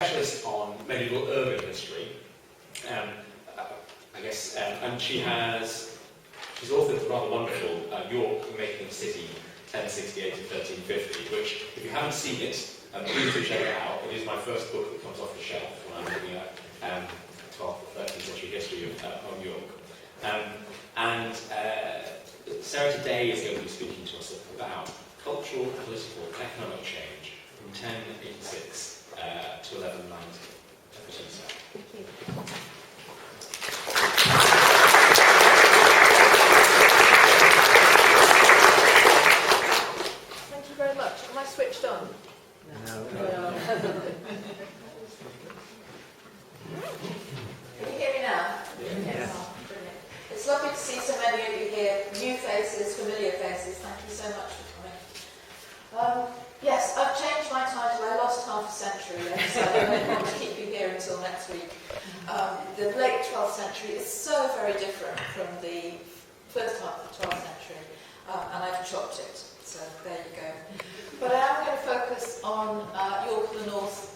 specialist on medieval urban history, I guess, and she's authored the rather wonderful York Making of City 1068 to 1350, which, if you haven't seen it, please do check it out. It is my first book that comes off the shelf when I'm looking at 12th or 13th century history of York. And Sarah today is going to be speaking to us about cultural, political, and economic change from 1086 to 1190. Thank you. Thank you very much. Am I switched on? No. Can you hear me now? Yes. Oh, brilliant. It's lovely to see so many of you here, new faces, familiar faces. Thank you so much for coming. Yes, I've changed my title. I lost half a century there, so I don't want to keep you here until next week. The late 12th century is so very different from the first half of the 12th century, and I've chopped it, so there you go. But I am going to focus on York and the North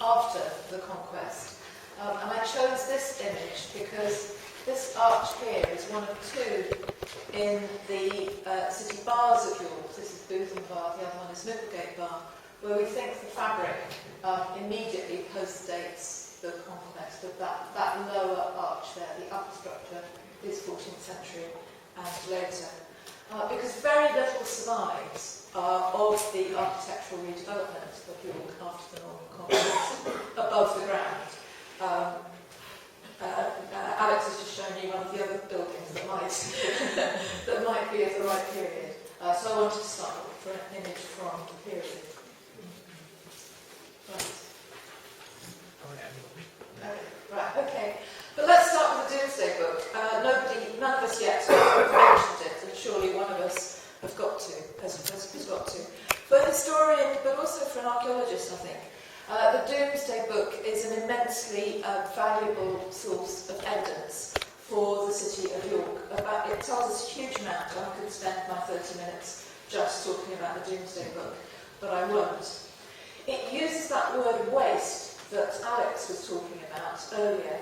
after the conquest. And I chose this image because this arch here is one of two in the city bars of York. This is Bootham Bar, the other one is Micklegate Bar, where we think the fabric immediately postdates the conquest of that lower arch there. The upper structure is 14th century and later. Because very little survives of the architectural redevelopment of York after the Norman Conquest above the ground. Alex has just shown you one of the other buildings that might be of the right period. So I wanted to start with an image from the period. Right, okay. But let's start with the Doomsday Book. None of us yet have mentioned it, and surely one of us has got to. For a historian, but also for an archaeologist, I think. The Doomsday Book is an immensely valuable source of evidence for the city of York. It tells us a huge amount, and I could spend my 30 minutes just talking about the Doomsday Book, but I won't. It uses that word waste that Alex was talking about earlier,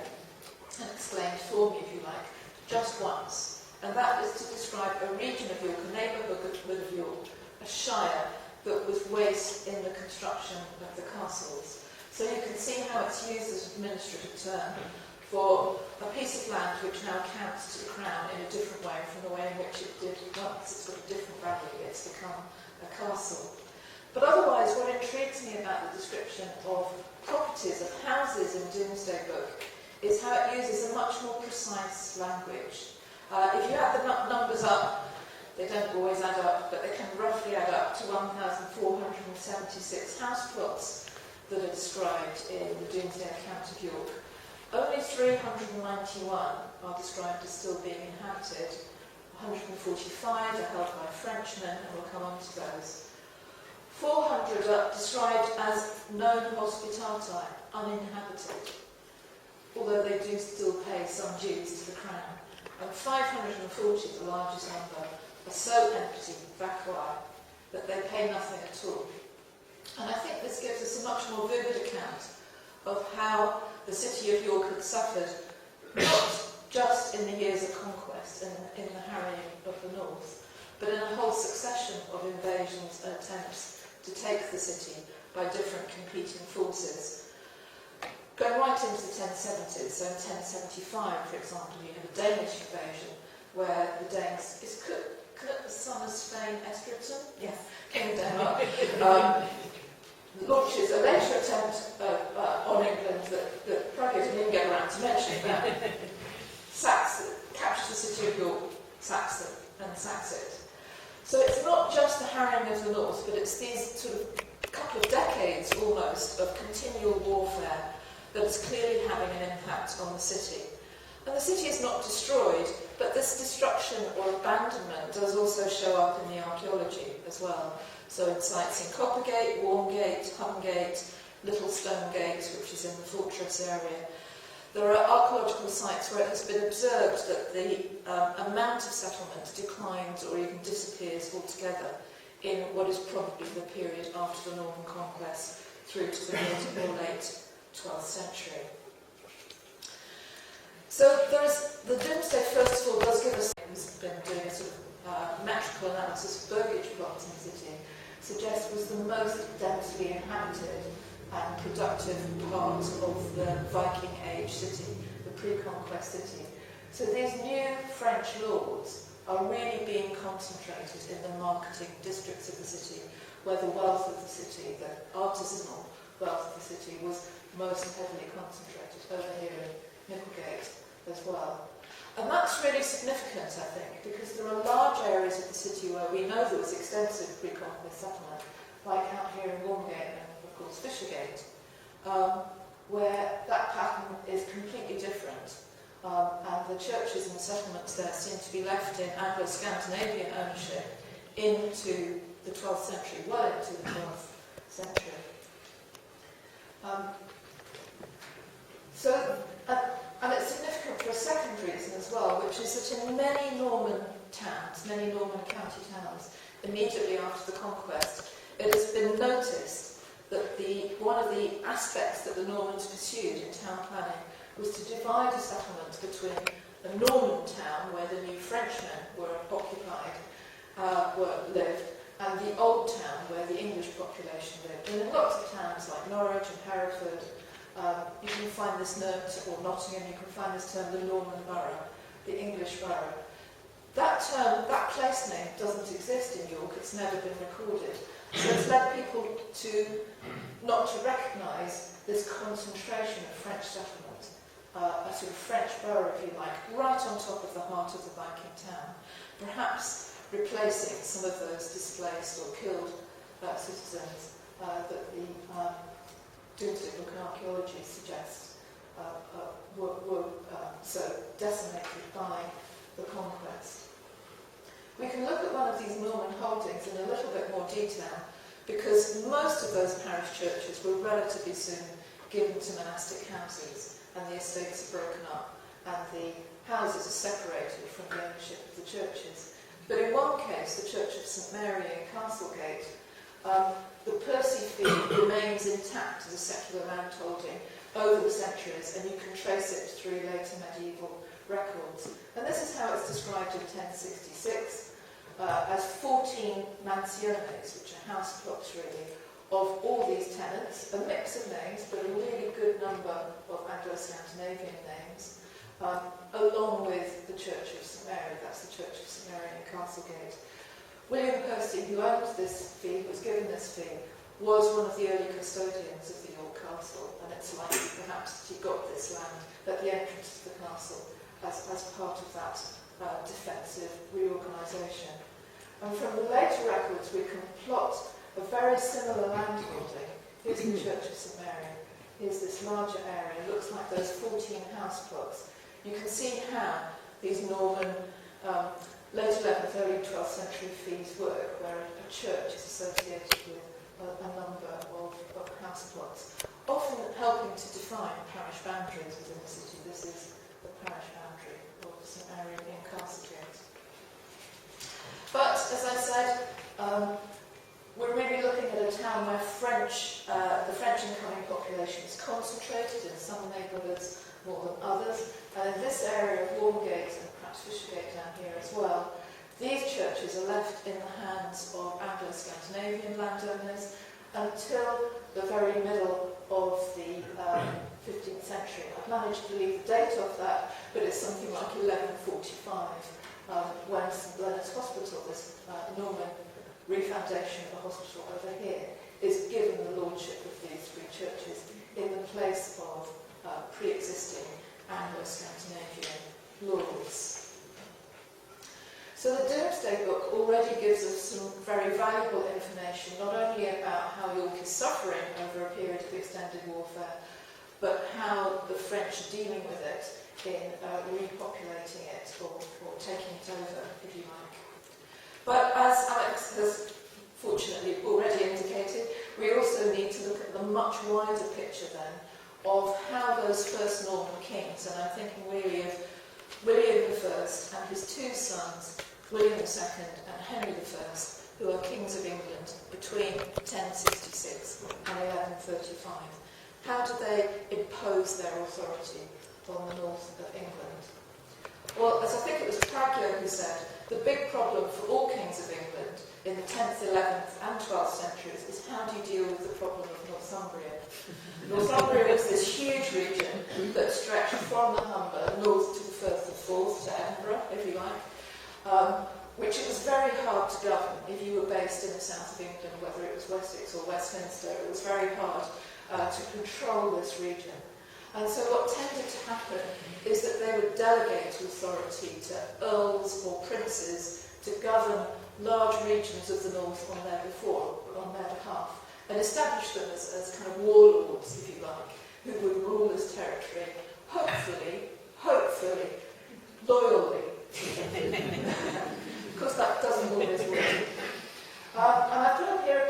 and explained for me, if you like, just once. And that is to describe a region of York, a neighbourhood of York, a shire, that was waste in the construction of the castles. So you can see how it's used as an administrative term for a piece of land which now counts to the crown in a different way from the way in which it did once. It's got a different value, it's become a castle. But otherwise, what intrigues me about the description of properties, of houses in Doomsday Book, is how it uses a much more precise language. If you add the numbers up, they don't always add up, but they can roughly add up to 1,476 house plots that are described in the Doomsday account of York. Only 391 are described as still being inhabited. 145 are held by Frenchmen, and we'll come on to those. 400 are described as non hospitati, uninhabited, although they do still pay some dues to the crown. And 540, the largest number, are so empty, vacui, that they pay nothing at all. And I think this gives us a much more vivid account of how the city of York had suffered, not just in the years of conquest and in the harrying of the north, but in a whole succession of invasions and attempts to take the city by different competing forces. Going right into the 1070s, so in 1075, for example, you have a Danish invasion where the Danes... Is Knut the son of Svein Estridsson? Yeah, King of Denmark. Launches a later attempt on England that Crowley didn't even get around to mentioning that. Captures the city of York, sacks it, and sacks it. So it's not just the harrying of the north, but it's these sort of couple of decades almost of continual warfare that is clearly having an impact on the city. And the city is not destroyed, but this destruction or abandonment does also show up in the archaeology as well. So in sites in Coppergate, Warmgate, Humgate, Little Stone Gate, which is in the fortress area, there are archaeological sites where it has been observed that the amount of settlement declines or even disappears altogether in what is probably the period after the Norman conquest through to the mid or late 12th century. So the Domesday, first of all, does give us, who's been doing a sort of metrical analysis of burgage plots in the city, suggests was the most densely inhabited and productive part of the Viking Age city, the pre-conquest city. So these new French lords are really being concentrated in the marketing districts of the city, where the wealth of the city, the artisanal wealth of the city, was most heavily concentrated over here in Micklegate as well. And that's really significant, I think, because there are large areas of the city where we know there was extensive pre-conquest settlement, like out here in Warmgate and, of course, Fishergate, where that pattern is completely different. And the churches and the settlements there seem to be left in Anglo-Scandinavian ownership into the 12th century, well into the 12th century. And it's significant for a second reason as well, which is that in many Norman towns, many Norman county towns, immediately after the conquest, it has been noticed that one of the aspects that the Normans pursued in town planning was to divide a settlement between a Norman town, where the new Frenchmen were occupied, lived, and the old town, where the English population lived. And in lots of towns like Norwich and Hereford, you can find this term, or Nottingham, you can find this term, the Norman borough, the English borough. That term, that place name doesn't exist in York, it's never been recorded. So it's led people not to recognise this concentration of French settlement, a sort of French borough, if you like, right on top of the heart of the Viking town, perhaps replacing some of those displaced or killed citizens that the Domesday Book and Archaeology suggests were so decimated by the conquest. We can look at one of these Norman holdings in a little bit more detail, because most of those parish churches were relatively soon given to monastic houses, and the estates are broken up, and the houses are separated from the ownership of the churches. But in one case, the Church of St Mary in Castlegate, the Percy fee remains intact as a secular land holding over the centuries, and you can trace it through later medieval records. And this is how it's described in 1066, as 14 mansiones, which are house plots really, of all these tenants, a mix of names, but a really good number of Anglo-Scandinavian names, along with the Church of St Mary, that's the Church of St Mary in Castlegate. William Percy, who owned this fee, was given this fee, was one of the early custodians of the York Castle, and it's likely perhaps that he got this land at the entrance to the castle as part of that defensive reorganisation. And from the later records we can plot a very similar land holding. Here's the Church of St Mary. Here's this larger area. It looks like those 14 house plots. You can see how these Norman late 11th, early 12th century fees work, where a church is associated with a number of house plots, often helping to define parish boundaries within the city. This is the parish boundary of St Mary in Castlegate. But, as I said, we're really looking at a town where the French incoming population is concentrated in some neighbourhoods more than others, and in this area of Warmgate and perhaps Fishergate down here as well, these churches are left in the hands of Anglo-Scandinavian landowners until the very middle of the 15th century. I've managed to leave the date of that, but it's something like 1145, when St Leonard's Hospital, this Norman refoundation of the hospital over here, is given the lordship of these three churches in the place of pre-existing Anglo-Scandinavian lords. So the Domesday Book already gives us some very valuable information, not only about how York is suffering over a period of extended warfare, but how the French are dealing with it in repopulating it or taking it over, if you like. But as Alex has fortunately already indicated, we also need to look at the much wider picture then of how those first Norman kings, and I'm thinking really of William I and his two sons, William II and Henry I, who are kings of England between 1066 and 1135. How do they impose their authority on the north of England? Well, as I think it was Pragyo who said, the big problem for all kings of England in the 10th, 11th and 12th centuries is how do you deal with the problem of Northumbria? Northumbria was this huge region that stretched from the Humber north to the Firth of Forth, to Edinburgh, if you like, which it was very hard to govern if you were based in the south of England, whether it was Wessex or Westminster. It was very hard to control this region. And so what tended to happen is that they would delegate authority to earls or princes to govern large regions of the north on their behalf, and establish them as kind of warlords, if you like, who would rule this territory, hopefully, loyally. Of course, that doesn't always work. And I've put up here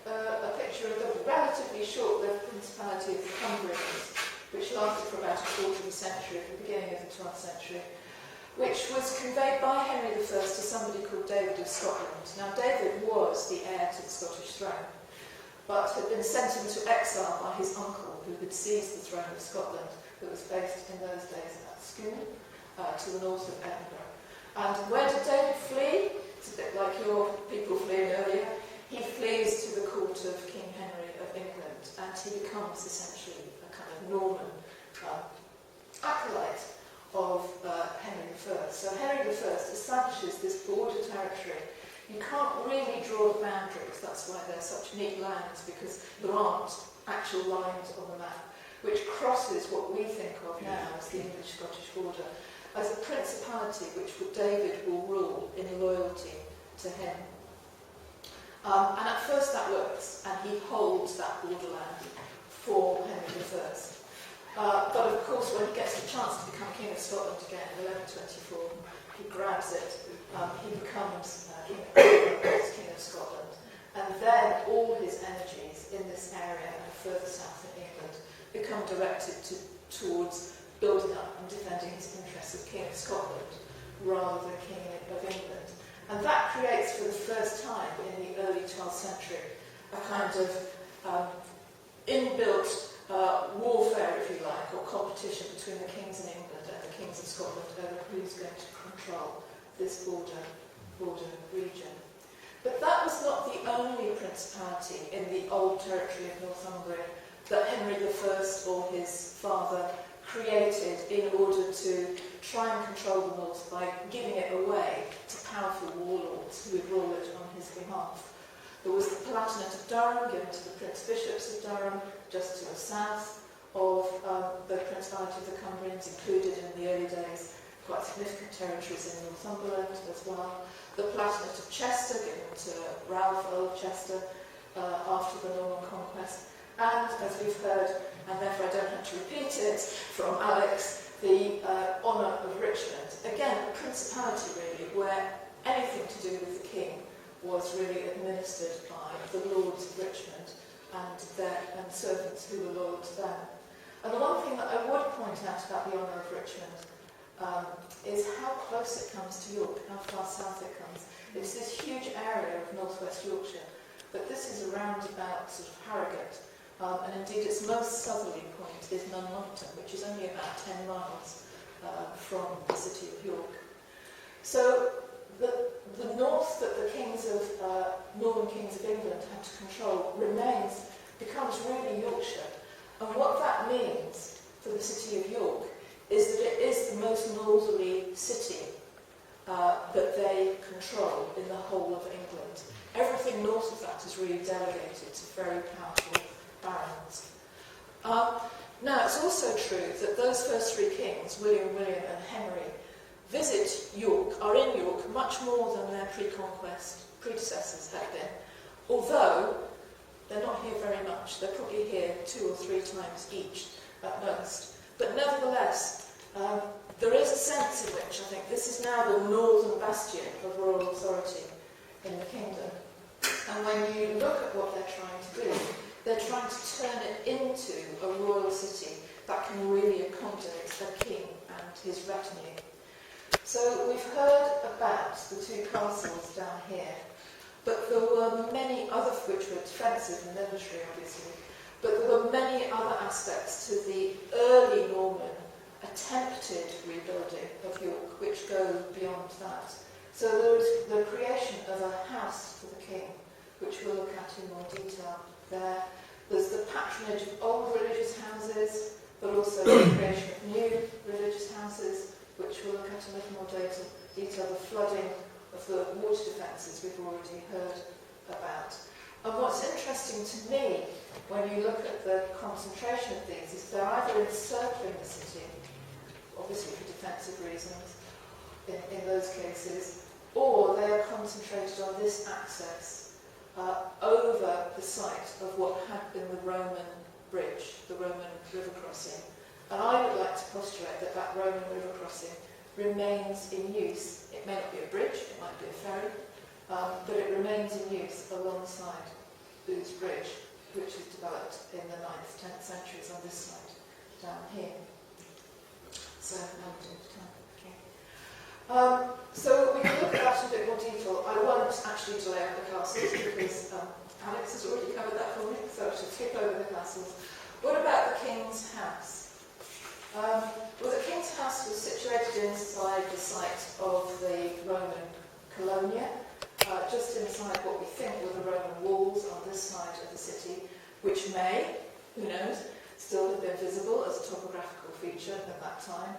a picture of the relatively short-lived Principality of the Cumbrians, which lasted for about a quarter of a century, at the beginning of the 12th century, which was conveyed by Henry I to somebody called David of Scotland. Now, David was the heir to the Scottish throne, but had been sent into exile by his uncle, who had seized the throne of Scotland, that was based in those days at Scone, to the north of Edinburgh. And where did David flee? It's a bit like your people fleeing earlier. He flees to the court of King Henry of England, and he becomes essentially a kind of Norman acolyte of Henry I. So Henry I establishes this border territory. You can't really draw the boundaries, that's why they're such neat lines, because there aren't actual lines on the map, which crosses what we think of now as the English-Scottish border, as a principality which David will rule in loyalty to him. And at first that works, and he holds that borderland for Henry I. But of course, when he gets the chance to become King of Scotland again in 1124, he grabs it. He becomes King of Scotland. And then all his energies in this area and further south in England become directed towards building up and defending his interests as King of Scotland rather than King of England. And that creates, for the first time in the early 12th century, a kind of inbuilt warfare, if you like, or competition between the kings in England and the kings of Scotland over who's going to control this border region. But that was not the only principality in the old territory of Northumbria that Henry I or his father created in order to try and control the north by giving it away to powerful warlords who would rule it on his behalf. There was the Palatinate of Durham, given to the Prince-Bishops of Durham, just to the south of the Principality of the Cumbrians, included in the early days quite significant territories in Northumberland as well. The Palatinate of Chester, given to Ralph, Earl of Chester, after the Norman conquest. And, as we've heard, and therefore I don't have to repeat it, from Alex, the honour of Richmond. Again, a principality really, where anything to do with the king was really administered by the lords of Richmond and servants who were loyal to them. And the one thing that I would point out about the honour of Richmond is how close it comes to York, how far south it comes. It's this huge area of northwest Yorkshire, but this is around about sort of Harrogate, and indeed its most southerly point is Nunmonkton, which is only about 10 miles from the city of York. So the north that the Northern kings of England had to control becomes really Yorkshire. And what that means for the city of York is that it is the most northerly city that they control in the whole of England. Everything north of that is really delegated to very powerful barons. Now, it's also true that those first three kings, William, and Henry, visit York, are in York much more than their pre-conquest predecessors had been, although they're not here very much. They're probably here 2 or 3 times each at most. But nevertheless, there is a sense in which I think this is now the northern bastion of royal authority in the kingdom. And when you look at what they're trying to do, they're trying to turn it into a royal city that can really accommodate a king and his retinue. So we've heard about the 2 castles down here. but there were many other, which were defensive and military obviously, but there were many other aspects to the early Norman attempted rebuilding of York, which go beyond that. So there was the creation of a house for the king, which we'll look at in more detail there. There's the patronage of old religious houses, but also the creation of new religious houses, which we'll look at in a little more detail. The flooding of the water defences we've already heard about. And what's interesting to me when you look at the concentration of these is they're either encircling the city, obviously for defensive reasons in those cases, or they are concentrated on this access over the site of what had been the Roman bridge, the Roman river crossing. And I would like to postulate that that Roman river crossing remains in use. It may not be a bridge, it might be a ferry, but it remains in use alongside Booth's Bridge, which was developed in the 9th, 10th centuries on this side, down here. So, now we're doing time. Okay. So we can look at that in a bit more detail. I won't actually delay on the castles because Alex has already covered that for me, so I should skip over the castles. What about the King's House? Well, the King's House was situated inside the site of the Roman Colonia, just inside what we think were the Roman walls on this side of the city, which may, who knows, still have been visible as a topographical feature at that time.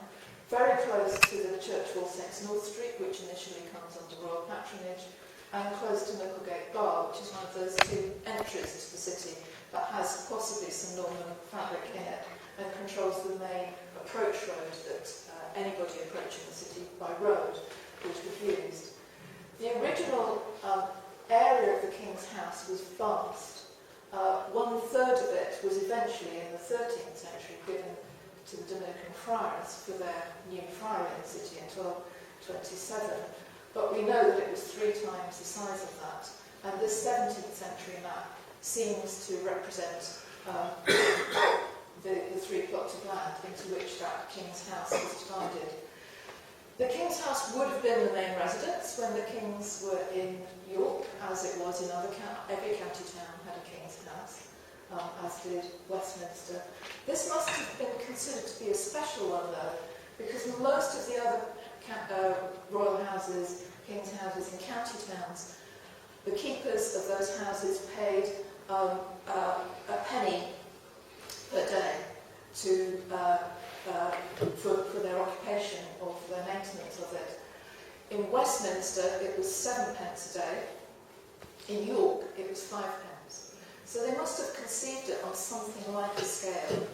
Very close to the Church of All Saints North Street, which initially comes under royal patronage, and close to Micklegate Bar, which is one of those two entries to the city that has possibly some Norman fabric in it and controls the main approach road that anybody approaching the city by road would have used. The original area of the King's House was vast. 1/3 of it was eventually in the 13th century given to the Dominican friars for their new friary in the city in 1227. But we know that it was 3 times the size of that. And this 17th century map seems to represent the 3 plots of land into which that King's House was divided. The King's House would have been the main residence when the kings were in York, as it was in other every county town had a King's House, as did Westminster. This must have been considered to be a special one, though, because most of the other royal houses, king's houses in county towns, the keepers of those houses paid a penny per day to for their occupation or for their maintenance of it. In Westminster, it was 7 pence a day. In York, it was 5 pence. So they must have conceived it on something like a scale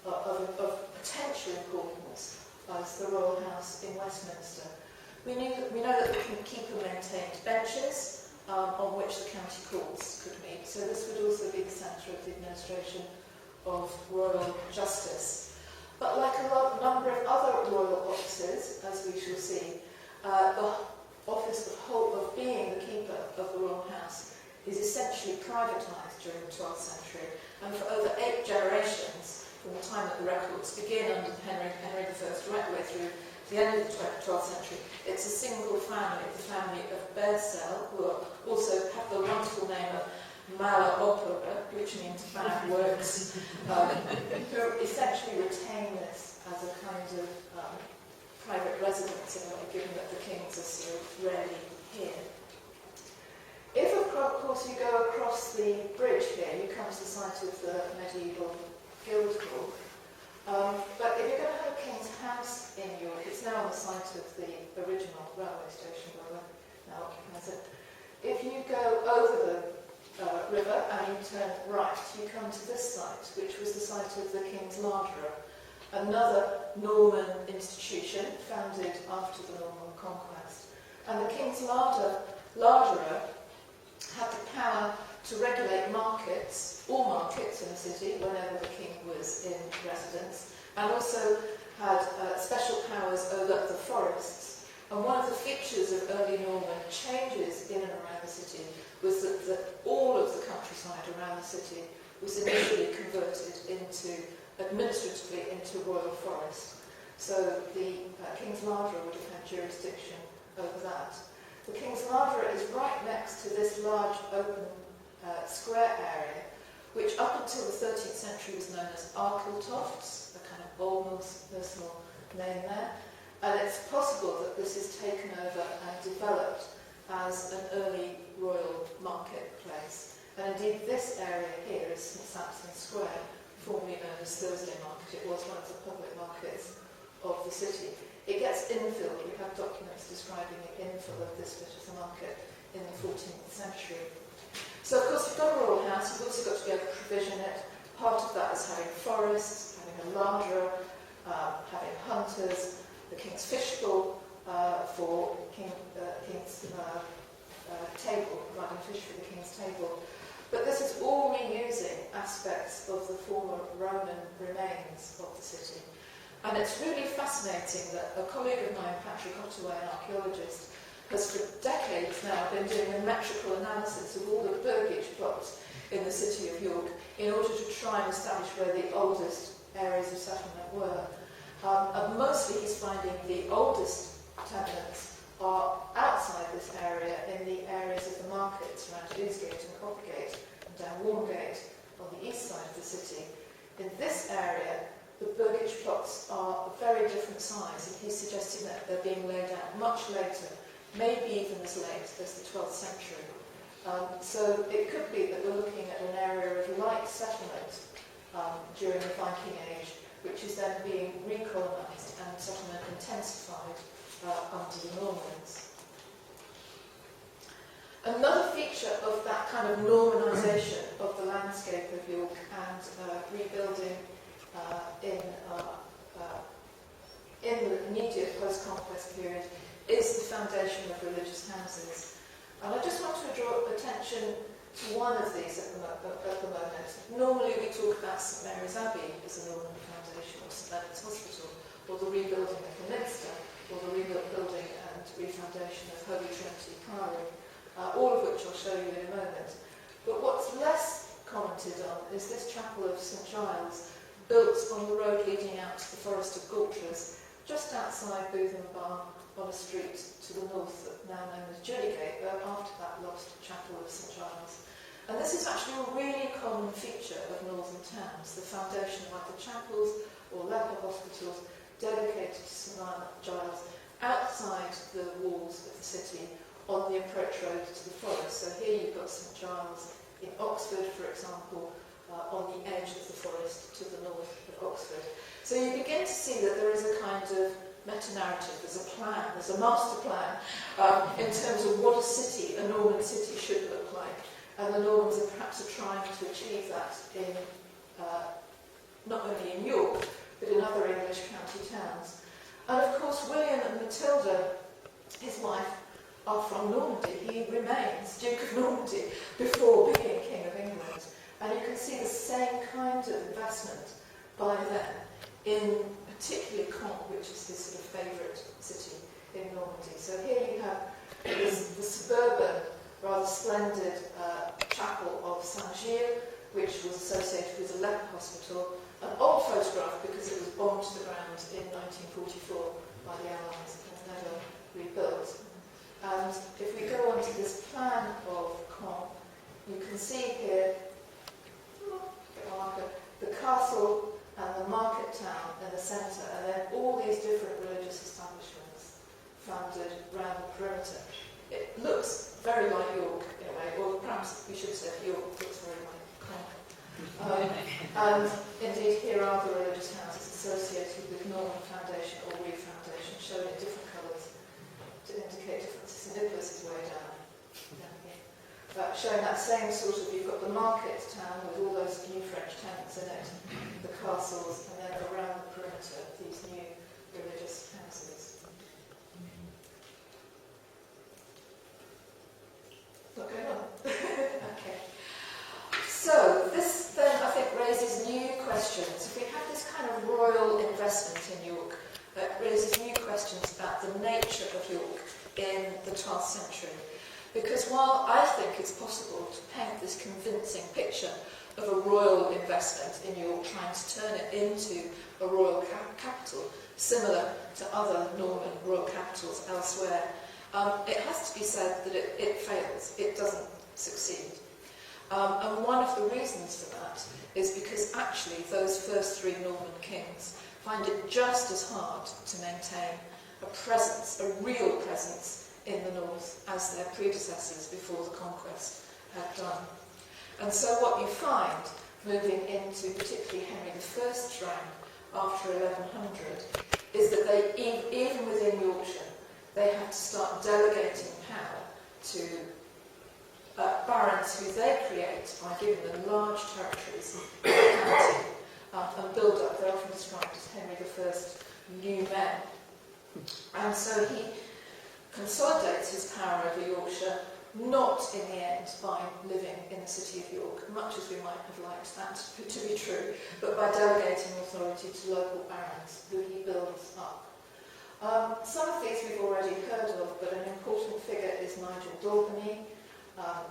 of potential importance as the Royal House in Westminster. We know that the keeper maintained benches on which the county courts could meet. So this would also be the centre of the administration of royal justice. But like a number of other royal offices, as we shall see, the office of being the keeper of the royal house is essentially privatised during the 12th century, and for over 8 generations, from the time that the records begin under Henry I, right the way through the end of the 12th century, it's a single family, the family of Bearsell, who also have the wonderful name of Mala Opera, which means bad works, who essentially retain this as a kind of private residence in a way, given that the kings are so rarely here. If, of course, you go across the bridge here, you come to the site of the medieval Guildhall. But if you're going to have a king's house in York, it's now on the site of the original railway station, where now occupies it. If you go over the river and you turn right, you come to this site, which was the site of the King's Larderer, another Norman institution founded after the Norman conquest. And the King's Larderer had the power to regulate markets, all markets in the city, whenever the king was in residence, and also had special powers over the forests. And one of the features of early Norman changes in and around the city was that all of the countryside around the city was initially converted administratively into royal forest. So the King's Larderer would have had jurisdiction over that. The King's Larder is right next to this large open square area, which up until the 13th century was known as Arkletofts, a kind of Baldwin's personal name there. And it's possible that this is taken over and developed as an early royal marketplace. And indeed, this area here is St Sampson's Square, formerly known as Thursday Market. It was one of the public markets of the city. It gets infilled. We have documents describing the infill of this bit of the market in the 14th century. So, of course, you've got a royal house. You've also got to be able to provision it. Part of that is having forests, having a larder, having hunters, the King's Fishbowl for King's table, providing fish for the King's table. But this is all reusing aspects of the former Roman remains of the city. And it's really fascinating that a colleague of mine, Patrick Ottaway, an archaeologist, has for decades now been doing a metrical analysis of all the burgage plots in the city of York in order to try and establish where the oldest areas of settlement were. And mostly he's finding the oldest tenements are outside this area, in the areas of the markets around Ousegate and Coppergate and down Warmgate on the east side of the city. In this area, the burgage plots are a very different size, and he's suggesting that they're being laid out much later, maybe even as late as the 12th century. So it could be that we're looking at an area of light settlement during the Viking Age, which is then being recolonised and settlement intensified under the Normans. Another feature of that kind of Normanisation of the landscape of York and rebuilding in the immediate post-conquest period is the foundation of religious houses. And I just want to draw attention to one of these at the moment. Normally we talk about St Mary's Abbey as a Norman foundation, or St Leonard's Hospital, or the rebuilding of the Minster, or the rebuilding and refoundation of Holy Trinity Priory, all of which I'll show you in a moment. But what's less commented on is this chapel of St Giles, built on the road leading out to the Forest of Gulters, just outside Bootham Bar, on a street to the north, now known as Juliegate, after that lost chapel of St Giles. And this is actually a really common feature of northern towns, the foundation of either chapels or leper hospitals dedicated to St Giles outside the walls of the city on the approach road to the forest. So here you've got St Giles in Oxford, for example, on the edge of the forest to the north of Oxford. So you begin to see that there is a kind of meta-narrative, there's a plan, there's a master plan in terms of what a city, a Norman city, should look like. And the Normans are perhaps trying to achieve that in not only in York, but in other English county towns. And of course, William and Matilda, his wife, are from Normandy. He remains Duke of Normandy before being King of England. And you can see the same kind of investment by them in particularly Caen, which is his sort of favourite city in Normandy. So here you have the suburban, rather splendid chapel of Saint-Gilles, which was associated with a leper hospital, an old photograph because it was bombed to the ground in 1944 by the Allies and was never rebuilt. And if we go on to this plan of Caen, you can see here the castle and the market town in the centre, and then all these different religious establishments founded around the perimeter. It looks very like York in a way, or perhaps we should say York looks very like Caen. And indeed, here are the religious houses associated with Norman foundation or re-foundation, shown in different colours to indicate differences. St Nicholas is way down here. Showing that same sort of, you've got the market town with all those new French tenants in it, the castles, and then around the perimeter, these new religious houses. Not going on? Okay. So, this then, I think, raises new questions. If we have this kind of royal investment in York, it raises new questions about the nature of York in the 12th century. Because while I think it's possible to paint this convincing picture of a royal investment in York, trying to turn it into a royal capital, similar to other Norman royal capitals elsewhere, it has to be said that it fails. It doesn't succeed. And one of the reasons for that is because actually those first three Norman kings find it just as hard to maintain a presence, a real presence in the north as their predecessors before the conquest had done. And so what you find moving into particularly Henry I's reign after 1100 is that they, even within Yorkshire, they have to start delegating power to barons who they create by giving them large territories in the county and build up. They're often described as Henry I's new men. And so he consolidates his power over Yorkshire, not in the end by living in the city of York, much as we might have liked that to be true, but by delegating authority to local barons who he builds up. Some of these we've already heard of, but an important figure is Nigel Daubeny,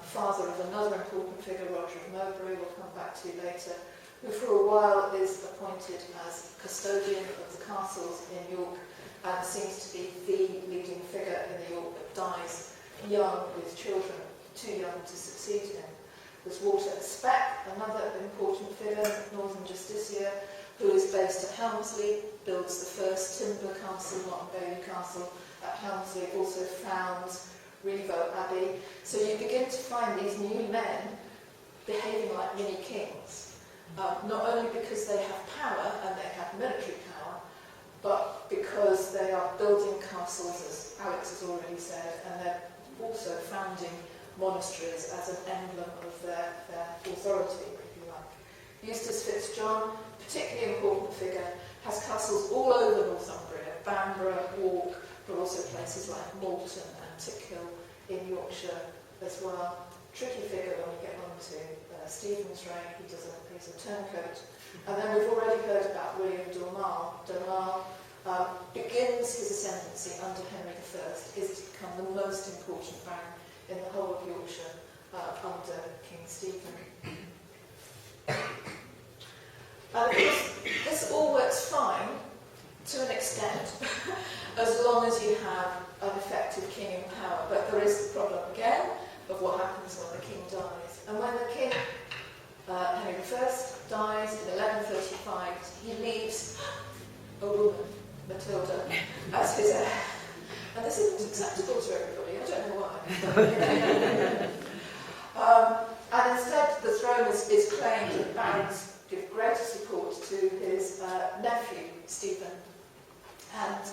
father of another important figure, Roger of Mowbray, we'll come back to later, who for a while is appointed as custodian of the castles in York and seems to be the leading figure in the York, but dies young with children, too young to succeed him. There's Walter Speck, another important figure, Northern Justiciar, who is based at Helmsley, builds the first timber castle, not Bailey Castle, at Helmsley, also founds Revo Abbey. So you begin to find these new men behaving like mini kings, not only because they have power and they have military power, but because they are building castles, as Alex has already said, and they're also founding monasteries as an emblem of their authority, if you like. Eustace FitzJohn, particularly important figure, has castles all over Northumbria, Bamborough, Wark, but also places like Malton and Tickhill in Yorkshire as well. Tricky figure when we get on to Stephen's reign. He's a turncoat. And then we've already heard about William Dormal. Dormal begins his ascendancy under Henry I, is to become the most important baron in the whole of Yorkshire under King Stephen. And of course, this all works fine to an extent, as long as you have an effective king in power. But there is the problem again of what happens when the king dies. And when the king, Henry I, dies in 1135, he leaves a woman, Matilda, as his heir. And this isn't acceptable to everybody, I don't know why. And instead the throne is claimed, and barons give greater support to his nephew, Stephen. And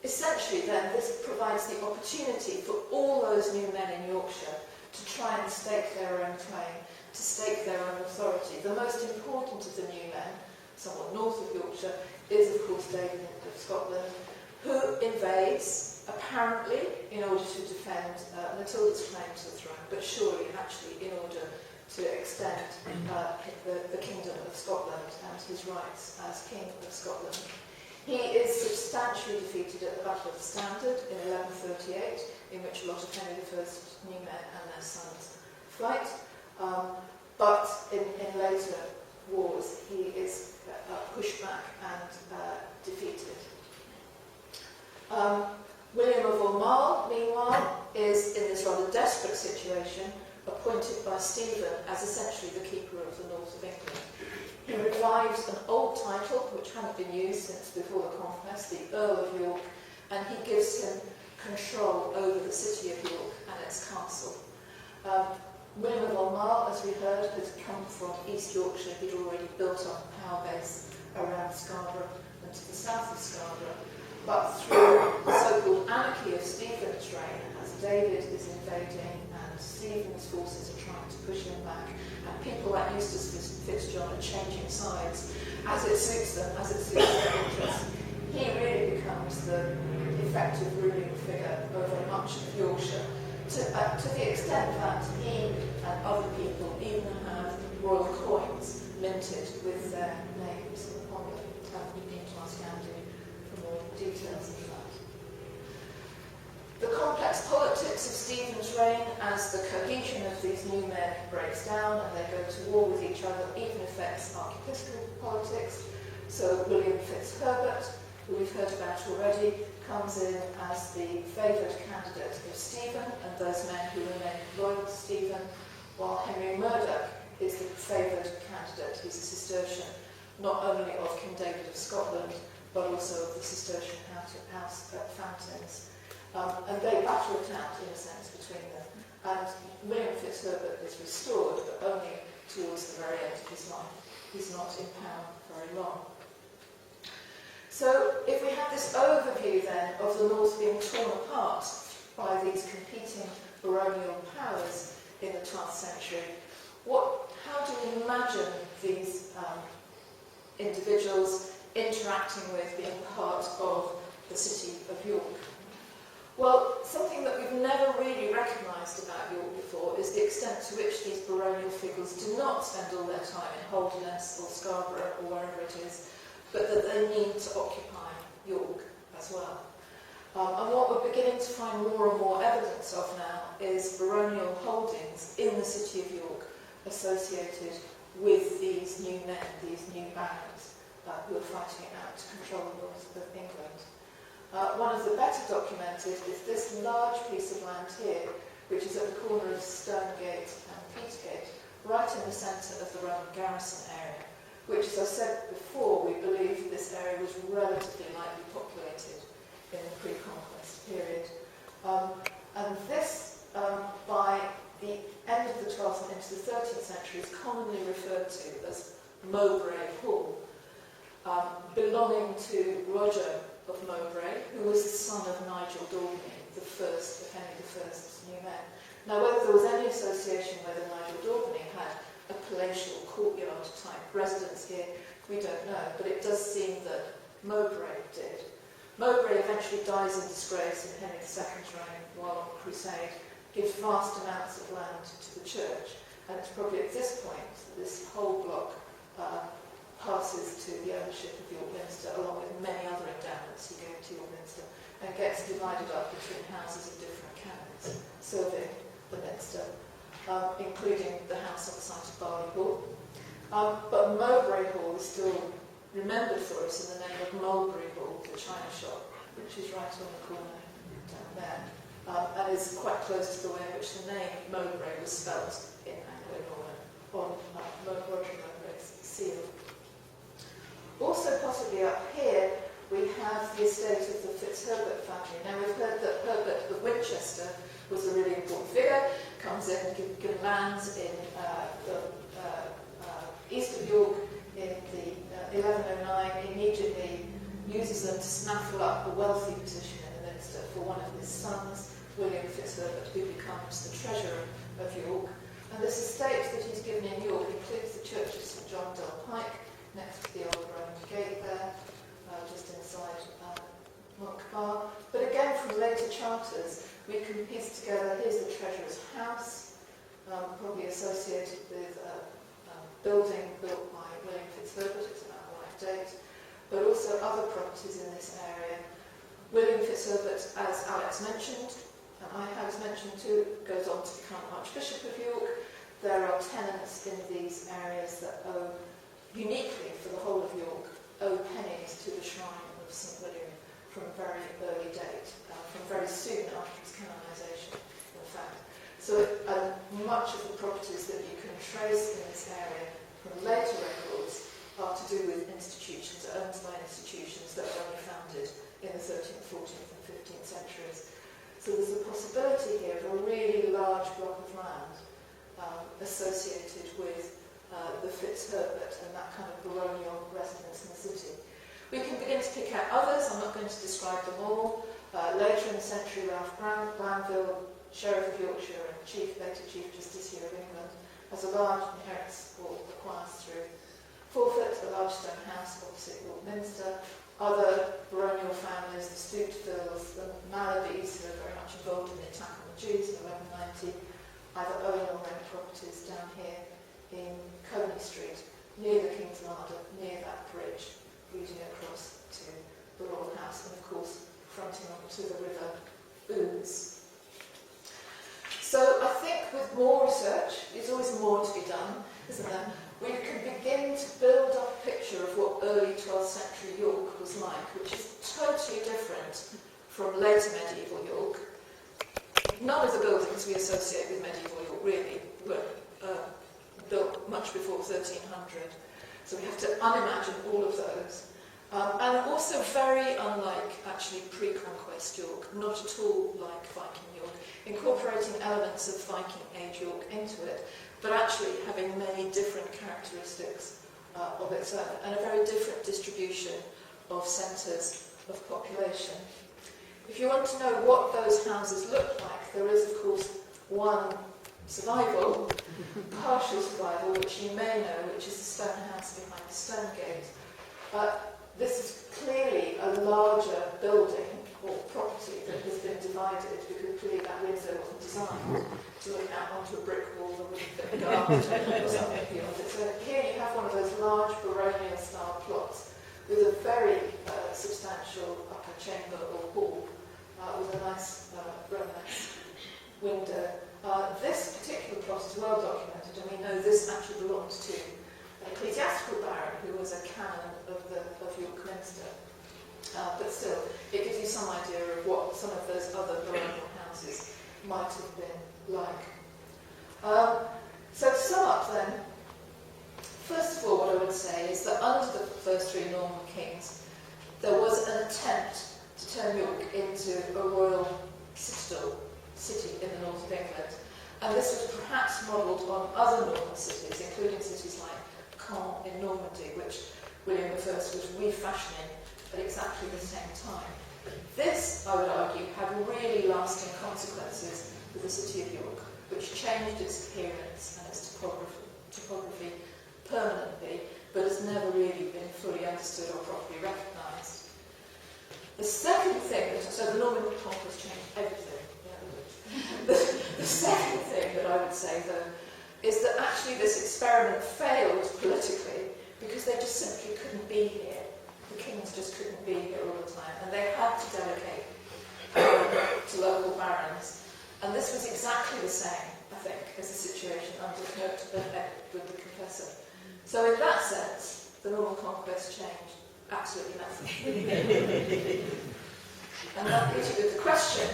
essentially then this provides the opportunity for all those new men in Yorkshire to try and stake their own claim, to stake their own authority. The most important of the new men, somewhat north of Yorkshire, is of course David of Scotland, who invades, apparently, in order to defend Matilda's claim to the throne, but surely actually in order to extend the kingdom of Scotland and his rights as King of Scotland. He is substantially defeated at the Battle of the Standard in 1138, in which a lot of Henry I's new men and their sons fight. But in later wars, he is pushed back and defeated. William of Aumale, meanwhile, is in this rather desperate situation, appointed by Stephen as essentially the keeper of the north of England. He revives an old title, which hadn't been used since before the conquest, the Earl of York, and he gives him control over the city of York and its castle. William of Aumale, as we heard, had come from East Yorkshire. He'd already built up a power base around Scarborough and to the south of Scarborough. But through the so-called anarchy of Stephen's reign, as David is invading and Stephen's forces are trying to push him back, and people like Eustace FitzJohn are changing sides as it suits them, as it suits their interests, he really becomes the effective ruling figure over much of Yorkshire, to the extent that he and other people even have royal coins minted with their names upon them. We need to ask Andy for more details of that. The complex politics of Stephen's reign, as the cohesion of these new men breaks down and they go to war with each other, even affects archiepiscopal politics. So William FitzHerbert who we've heard about already, comes in as the favoured candidate of Stephen and those men who remain loyal to Stephen, while Henry Murdoch is the favoured candidate. He's a Cistercian, not only of King David of Scotland, but also of the Cistercian house at Fountains. And they battle it out, in a sense, between them. And William Fitzherbert is restored, but only towards the very end of his life. He's not in power very long. So, if we have this overview then of the north being torn apart by these competing baronial powers in the 12th century, how do we imagine these individuals interacting with, being part of the city of York? Well, something that we've never really recognised about York before is the extent to which these baronial figures do not spend all their time in Holderness or Scarborough or wherever it is, but that they need to occupy York as well. And what we're beginning to find more and more evidence of now is baronial holdings in the city of York associated with these new men, these new barons who are fighting it out to control the north of England. One of the better documented is this large piece of land here, which is at the corner of Stonegate and Petergate, right in the centre of the Roman garrison area, which, as I said before, we believe this area was relatively lightly populated in the pre-conquest period. And this, by the end of the 12th and into the 13th century, is commonly referred to as Mowbray Hall, belonging to Roger of Mowbray, who was the son of Nigel Daubeny, the first of Henry I's new men. Now, whether there was any association whether Nigel Daubeny had a palatial courtyard type residence here, we don't know, but it does seem that Mowbray did. Mowbray eventually dies in disgrace in Henry II's reign while on crusade, gives vast amounts of land to the church, and it's probably at this point that this whole block passes to the ownership of York Minster, along with many other endowments he gave to York Minster, and gets divided up between houses of different canons serving the Minster, including the house on the site of Barley Hall. But Mowbray Hall is still remembered for us in the name of Mulberry Hall, the china shop, which is right on the corner down there, and is quite close to the way in which the name Mowbray was spelt in Anglo-Norman on Roger Mowbray's seal. Also, possibly up here, we have the estate of the Fitzherbert family. Now, we've heard that Herbert of Winchester was a really important figure, comes in and gives lands in the east of York in the 1109, immediately uses them to snaffle up a wealthy position in the Minster for one of his sons, William Fitzherbert, who becomes the treasurer of York. And this estate that he's given in York includes the church of St John Del Pike, next to the old Roman gate there, just inside Monk Bar. But again, from later charters, we can piece together, here's the treasurer's house, probably associated with a building built by William Fitzherbert, it's about the right date, but also other properties in this area. William Fitzherbert, as Alex mentioned, and I have mentioned too, goes on to become Archbishop of York. There are tenants in these areas that owe, uniquely for the whole of York, owe pennies to the shrine of St William from a very early date, from very soon after his canonisation, in fact. So much of the properties that you can trace in this area from later records are to do with institutions, owned by institutions that were only founded in the 13th, 14th and 15th centuries. So there's a possibility here of a really large block of land associated with the Fitzherbert and that kind of baronial residence in the city. We can begin to pick out others. I'm not going to describe them all. Later in the century, Ralph Glanville, Sheriff of Yorkshire and later Chief Justiciar of England, has a large inheritance or acquires through forfeit, a large stone house opposite York Minster. Other baronial families, the Stutefills, the Malabys, who are very much involved in the attack on the Jews in 1190, either own or rent properties down here in Coney Street, near the King's Larder, near that bridge leading across to the Royal House, and of course fronting onto the River Ouse. So I think with more research, there's always more to be done, isn't there? We can begin to build up a picture picture of what early 12th century York was like, which is totally different from later medieval York. None of the buildings we associate with medieval York really were built much before 1300. So we have to unimagine all of those. And also very unlike, actually, pre-conquest York, not at all like Viking York, incorporating elements of Viking Age York into it, but actually having many different characteristics of its own, and a very different distribution of centres of population. If you want to know what those houses look like, there is, of course, one survival, partial survival, which you may know, which is the stone house behind the stone gate. This is clearly a larger building or property that has been divided, because clearly that window wasn't designed to look out onto a brick wall that wouldn't fit a garden or something beyond it. So here you have one of those large baronial-style plots with a very substantial upper chamber or hall with a nice Romanesque window. This particular plot is well documented, and we know this actually belongs to an ecclesiastical baron who was a canon of York Minster. But still, it gives you some idea of what some of those other baronial houses might have been like. So to sum up then, first of all, what I would say is that under the first three Norman kings, there was an attempt to turn York into a royal citadel city in the north of England. And this was perhaps modelled on other Norman cities, including cities like Caen in Normandy, which William I was refashioning at exactly the same time. This, I would argue, had really lasting consequences for the city of York, which changed its appearance and its topography permanently, but has never really been fully understood or properly recognised. The second thing, so the Norman conquest changed everything. The second thing that I would say, though, is that actually this experiment failed politically because they just simply couldn't be here. The kings just couldn't be here all the time, and they had to delegate to local barons. And this was exactly the same, I think, as the situation under with the Confessor. So in that sense, the Norman conquest changed absolutely nothing. And that leaves you with the question,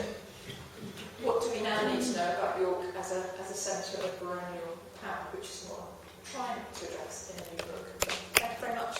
what do we now need to know about York as a centre of baronial power, which is what I'm trying to address in the new book. Thank you very much.